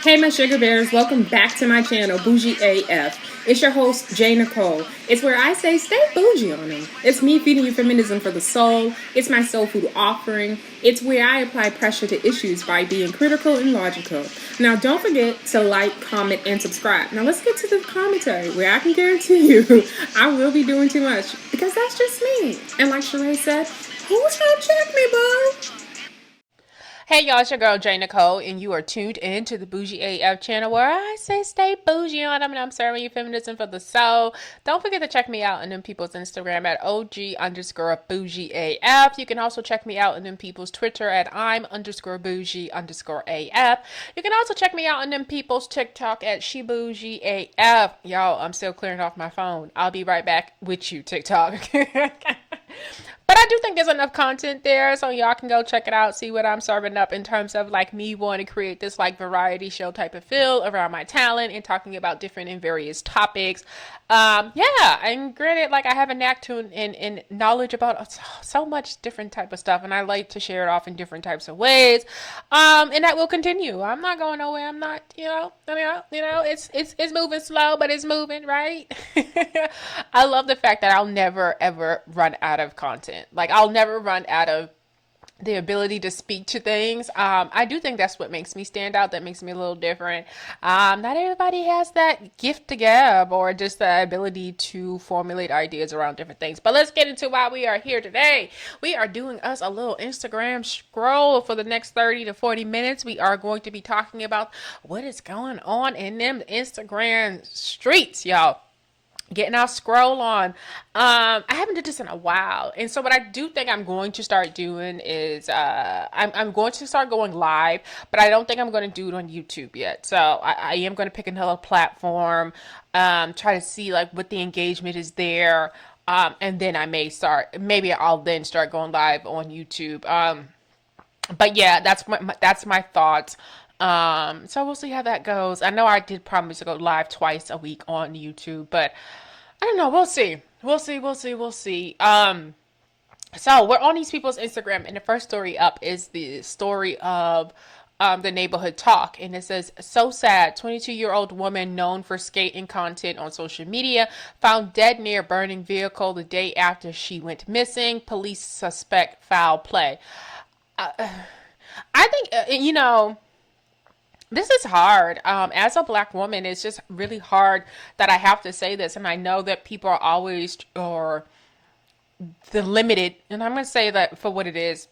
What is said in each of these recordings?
Hey, my sugar bears, welcome back to my channel, Bougie AF. It's your host, Jay Nicole. It's where I say stay bougie on them. It's me feeding you feminism for the soul. It's my soul food offering. It's where I apply pressure to issues by being critical and logical. Now, don't forget to like, comment, and subscribe. Now, let's get to the commentary where I can guarantee you I will be doing too much because that's just me. And like Sheree said, who's gonna check me, boo? Hey y'all, it's your girl Jay Nicole, and you are tuned in to the Bougie AF channel where I say stay bougie on them, and I'm serving you feminism for the soul. Don't forget to check me out on them people's Instagram at OG_BougieAF. You can also check me out on them people's Twitter at I'm_Bougie_AF. You can also check me out on them people's TikTok at SheBougieAF. Y'all, I'm still clearing off my phone. I'll be right back with you, TikTok. But I do think there's enough content there, so y'all can go check it out, see what I'm serving up in terms of like me wanting to create this like variety show type of feel around my talent and talking about different and various topics. Yeah, and granted, like I have a knack to and knowledge about so much different type of stuff, and I like to share it off in different types of ways. And that will continue. I'm not going nowhere. I'm not, it's moving slow, but it's moving, right? I love the fact that I'll never ever run out of content. Like I'll never run out of the ability to speak to things. I do think that's what makes me stand out. That makes me a little different. Not everybody has that gift to gab or just the ability to formulate ideas around different things. But let's get into why we are here today. We are doing us a little Instagram scroll for the next 30 to 40 minutes. We are going to be talking about what is going on in them Instagram streets, y'all. Getting our scroll on. I haven't did this in a while, and so what I do think I'm going to start doing is I'm going to start going live, but I don't think I'm going to do it on YouTube yet. So I am going to pick another platform, try to see like what the engagement is there, and then maybe I'll then start going live on YouTube. But yeah, that's my thoughts. So we'll see how that goes. I know I did promise to go live twice a week on YouTube, but I don't know. We'll see. We'll see. So we're on these people's Instagram, and the first story up is the story of the neighborhood talk, and it says, "So sad, 22-year-old woman known for skating content on social media found dead near burning vehicle the day after she went missing. Police suspect foul play." I think this is hard. As a black woman, it's just really hard that I have to say this, and I know that people are always or the limited, and I'm going to say that for what it is.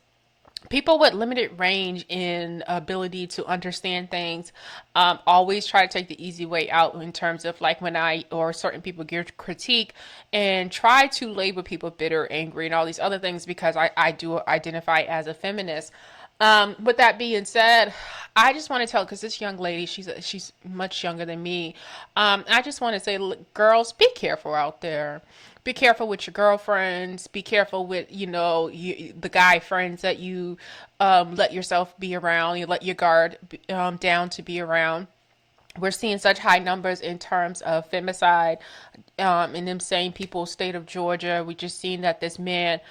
People with limited range in ability to understand things always try to take the easy way out in terms of like when I or certain people give critique and try to label people bitter, angry, and all these other things because I do identify as a feminist. With that being said, I just want to tell because this young lady, she's much younger than me. I just want to say, look, girls, be careful out there. Be careful with your girlfriends. Be careful with the guy friends that you let yourself be around. You let your guard down to be around. We're seeing such high numbers in terms of femicide in them same people's state of Georgia. We just seen that this man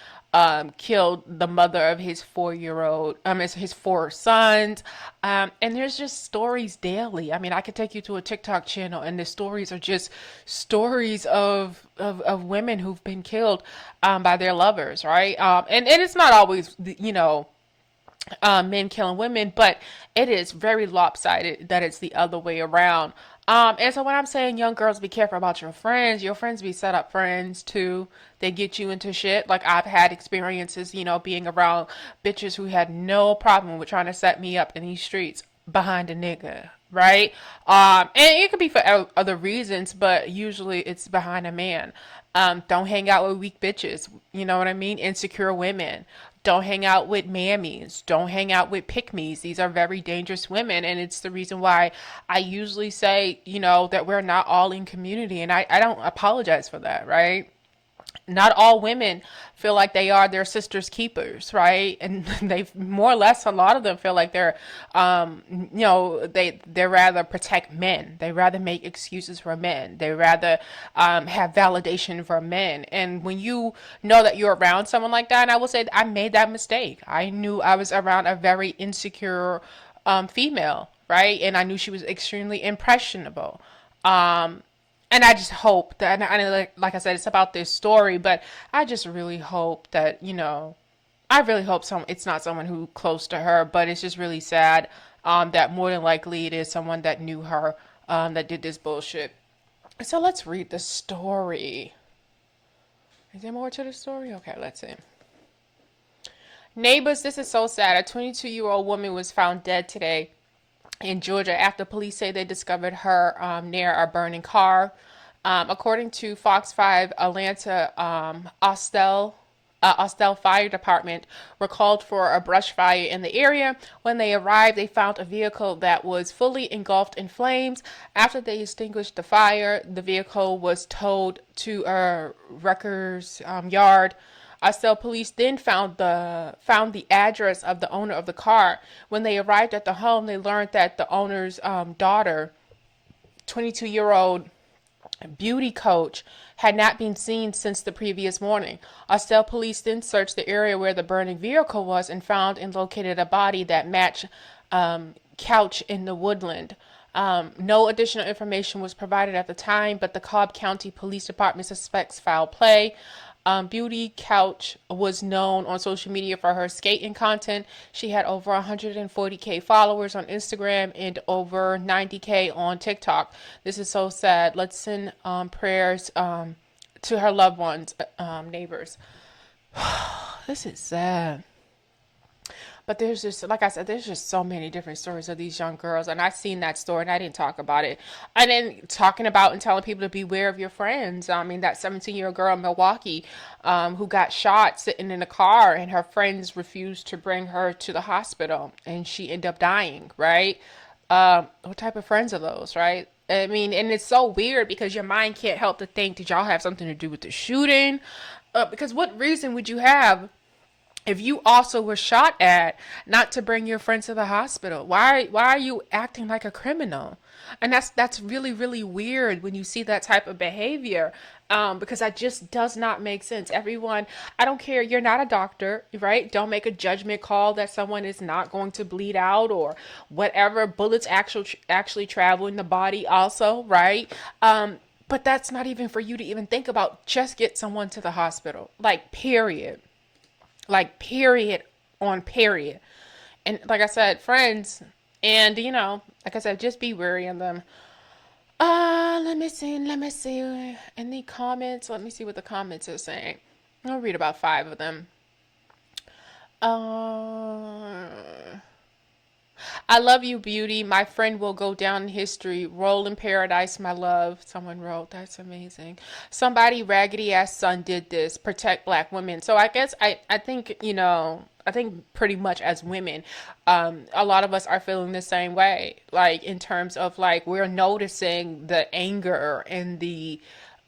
killed the mother of his 4-year-old, his 4 sons. And there's just stories daily. I mean, I could take you to a TikTok channel and the stories are just stories of women who've been killed by their lovers, right? And it's not always, men killing women, but it is very lopsided that it's the other way around. And so when I'm saying young girls, be careful about your friends be set up friends too. They get you into shit. Like I've had experiences, being around bitches who had no problem with trying to set me up in these streets behind a nigga, right? And it could be for other reasons, but usually it's behind a man. Don't hang out with weak bitches. You know what I mean? Insecure women. Don't hang out with mammies. Don't hang out with pick-me's. These are very dangerous women. And it's the reason why I usually say, that we're not all in community. And I don't apologize for that, right? Not all women feel like they are their sister's keepers, right? And they more or less, a lot of them feel like they're, they rather protect men. They rather make excuses for men. They rather have validation for men. And when you know that you're around someone like that, and I will say I made that mistake. I knew I was around a very insecure female. right? And I knew she was extremely impressionable. Um, and I just hope that, and like I said, it's about this story, but I just really hope that, I really hope it's not someone who close to her, but it's just really sad that more than likely it is someone that knew her that did this bullshit. So let's read the story. Is there more to the story? Okay, let's see. Neighbors, this is so sad. A 22-year-old woman was found dead today in Georgia after police say they discovered her near a burning car. According to Fox 5, Atlanta Austell Fire Department were called for a brush fire in the area. When they arrived, they found a vehicle that was fully engulfed in flames. After they extinguished the fire, the vehicle was towed to a wrecker's yard. Austell police then found the address of the owner of the car. When they arrived at the home, they learned that the owner's daughter, 22-year-old beauty coach, had not been seen since the previous morning. Austell police then searched the area where the burning vehicle was and found and located a body that matched couch in the woodland. No additional information was provided at the time, but the Cobb County Police Department suspects foul play. Beauty Couch was known on social media for her skating content. She had over 140K followers on Instagram and over 90K on TikTok. This is so sad. Let's send prayers to her loved ones, neighbors. This is sad. But there's just, like I said, there's just so many different stories of these young girls. And I've seen that story and I didn't talk about it. And then talking about and telling people to beware of your friends. I mean, that 17-year-old girl in Milwaukee who got shot sitting in a car and her friends refused to bring her to the hospital and she ended up dying, right? What type of friends are those, right? I mean, and it's so weird because your mind can't help to think, did y'all have something to do with the shooting? Because what reason would you have if you also were shot at not to bring your friend to the hospital? Why are you acting like a criminal? And that's really, really weird when you see that type of behavior, because that just does not make sense. Everyone, I don't care, you're not a doctor, right? Don't make a judgment call that someone is not going to bleed out or whatever. Bullets actually travel in the body also, right? But that's not even for you to even think about. Just get someone to the hospital, like, period. Like, period on period. And like I said, friends, and like I said, just be wary of them. Let me see. In the comments, let me see what the comments are saying. I'll read about 5 of them. I love you, beauty. My friend will go down in history. Roll in paradise, my love. Someone wrote, that's amazing. Somebody raggedy ass son did this. Protect black women. So I guess I think, I think pretty much as women, a lot of us are feeling the same way. Like, in terms of, like, we're noticing the anger and the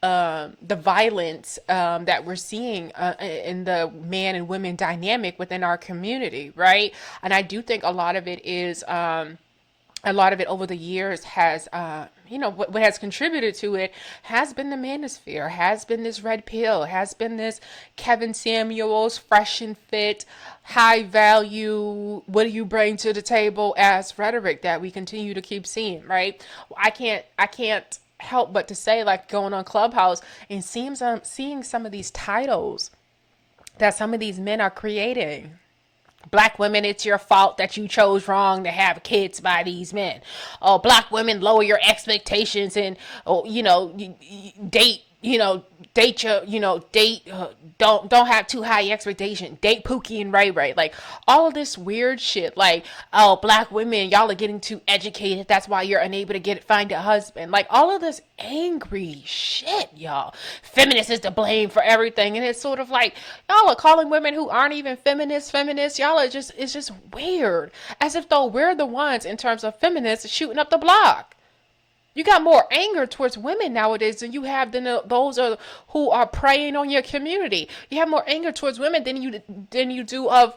violence that we're seeing in the man and women dynamic within our community, right? And I do think a lot of it is, a lot of it over the years has, what has contributed to it has been the Manosphere, has been this red pill, has been this Kevin Samuels fresh and fit, high value, what do you bring to the table as rhetoric that we continue to keep seeing, right? I can't help but to say, like, going on Clubhouse and seeing some of these titles that some of these men are creating. Black women, it's your fault that you chose wrong to have kids by these men. Oh, black women, lower your expectations and, date, don't have too high expectation. Date Pookie and Ray Ray. Like, all of this weird shit. Like, oh, black women, y'all are getting too educated. That's why you're unable to find a husband. Like, all of this angry shit, y'all. Feminists is to blame for everything. And it's sort of like, y'all are calling women who aren't even feminists. Y'all are it's just weird. As if though we're the ones, in terms of feminists, shooting up the block. You got more anger towards women nowadays than you have those who are preying on your community. You have more anger towards women than you do of